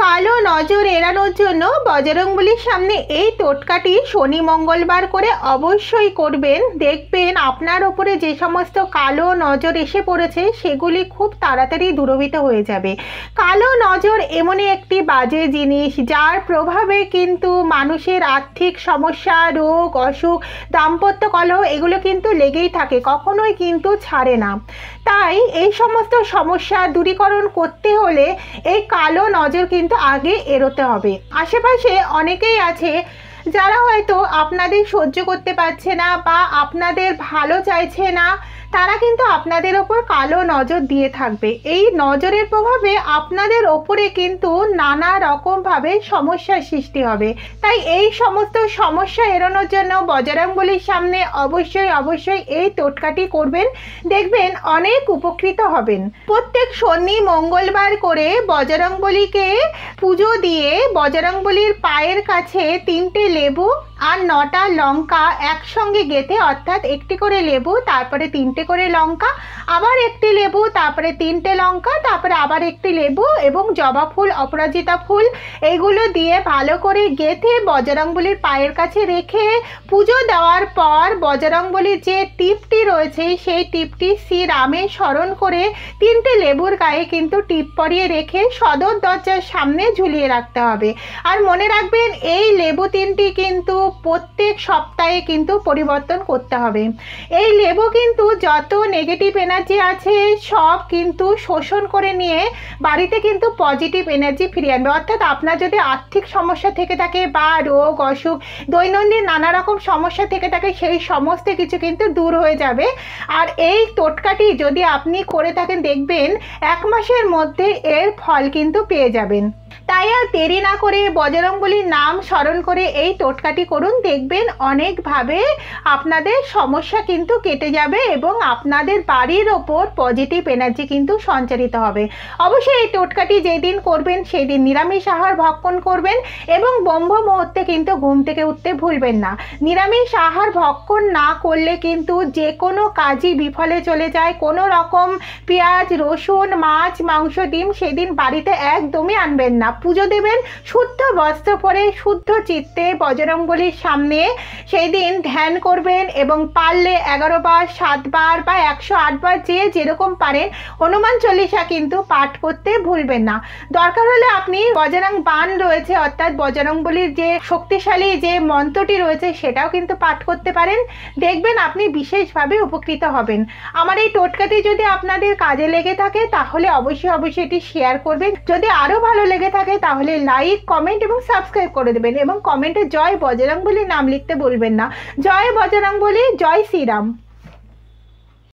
কালো নজর এড়ানোর জন্য বজরংবলীর সামনে এই টোটকাটি শনি মঙ্গলবার করে অবশ্যই করবেন। দেখবেন আপনার ওপরে যে সমস্ত কালো নজর এসে পড়েছে সেগুলি খুব তাড়াতাড়ি দূরীভূত হয়ে যাবে। কালো নজর এমনই একটি বাজে জিনিস যার প্রভাবে কিন্তু মানুষের আর্থিক সমস্যা, রোগ, অসুখ, দাম্পত্য কলহ এগুলো কিন্তু লেগেই থাকে, কখনোই কিন্তু ছাড়ে না। তাই এই সমস্ত সমস্যা দূরীকরণ করতে হলে এই কালো নজর কিন্তু আগে এড়োতে হবে। আশেপাশে অনেকেই আছে যারা হয়তো আপনাদের সহ্য করতে পারছে না বা আপনাদের ভালো চাইছে না, তারা কিন্তু আপনাদের ওপর কালো নজর দিয়ে থাকবে। এই নজরের প্রভাবে আপনাদের ওপরে কিন্তু নানা রকমভাবে সমস্যার সৃষ্টি হবে। তাই এই সমস্ত সমস্যা এড়ানোর জন্য বজরংবলীর সামনে অবশ্যই এই টোটকাটি করবেন, দেখবেন অনেক উপকৃত হবেন। প্রত্যেক শনি মঙ্গলবার করে বজরংবলীকে পুজো দিয়ে বজরংবলীর পায়ের কাছে 3টে লেবু আর 9টা লঙ্কা একসঙ্গে গেঁথে, অর্থাৎ একটি করে লেবু, তারপরে 3টে করে লঙ্কা, আবার একটি লেবু, তারপরে 3টে লঙ্কা, তারপরে আবার একটি লেবু এবং জবা ফুল, অপরাজিতা ফুল এইগুলো দিয়ে ভালো করে গেঁথে বজরংবলীর পায়ের কাছে রেখে পুজো দেওয়ার পর বজরংবলীর যে টিপটি রয়েছে সেই টিপটি শ্রীরামের স্মরণ করে 3টে লেবুর গায়ে কিন্তু টিপ পরিয়ে রেখে সদর দরজার সামনে ঝুলিয়ে রাখতে হবে। আর মনে রাখবেন এই লেবু 3টি কিন্তু প্রত্যেক সপ্তাহে কিন্তু পরিবর্তন করতে হবে। এই লেবু কিন্তু যত নেগেটিভ এনার্জি আছে সব কিন্তু শোষণ করে নিয়ে বাড়িতে কিন্তু পজিটিভ এনার্জি ফিরিয়ে আনবে। অর্থাৎ আপনার যদি আর্থিক সমস্যা থেকে থাকে বা রোগ, অসুখ, দৈনন্দিন নানা রকম সমস্যা থেকে থাকে সেই সমস্ত কিছু কিন্তু দূর হয়ে যাবে। আর এই টোটকাটি যদি আপনি করে থাকেন দেখবেন 1 মাসের মধ্যে এর ফল কিন্তু পেয়ে যাবেন। তাই আর দেরি না করে বজরংবলীর নাম স্মরণ করে এই টোটকাটি করুন, দেখবেন অনেকভাবে আপনাদের সমস্যা কিন্তু কেটে যাবে এবং আপনাদের বাড়ির ওপর পজিটিভ এনার্জি কিন্তু সঞ্চারিত হবে। অবশ্যই এই টোটকাটি যেদিন করবেন সেই দিন নিরামিষ আহার ভক্ষণ করবেন এবং ব্রহ্ম মুহূর্তে কিন্তু ঘুম থেকে উঠতে ভুলবেন না। নিরামিষ আহার ভক্ষণ না করলে কিন্তু যে কোনো কাজই বিফলে চলে যায়। কোনো রকম পেঁয়াজ, রসুন, মাছ, মাংস, ডিম সেদিন বাড়িতে একদমই আনবেন না। পুজো দেবেন শুদ্ধ বস্ত্র পরে শুদ্ধ চিত্তে বজরংবলীর সামনে সেই দিন ধ্যান করবেন এবং পারলে 11 বার, 7 বার বা 108 বার যে যেরকম পারেন হনুমান চল্লিশা কিন্তু পাঠ করতে ভুলবেন না। দরকার হলে আপনি বজরং বাণ রয়েছে অর্থাৎ বজরংবলীর যে শক্তিশালী যে মন্ত্রটি রয়েছে সেটাও কিন্তু পাঠ করতে পারেন, দেখবেন আপনি বিশেষভাবে উপকৃত হবেন। আমার এই টোটকাটি যদি আপনাদের কাজে লেগে থাকে তাহলে অবশ্যই এটি শেয়ার করবেন। যদি আরও ভালো লেগে থাকে তাহলে লাইক, কমেন্ট এবং সাবস্ক্রাইব করে দেবেন এবং কমেন্টে জয় বজরংবলী নাম লিখতে ভুলবেন না। জয় বজরংবলী, জয় শ্রীরাম।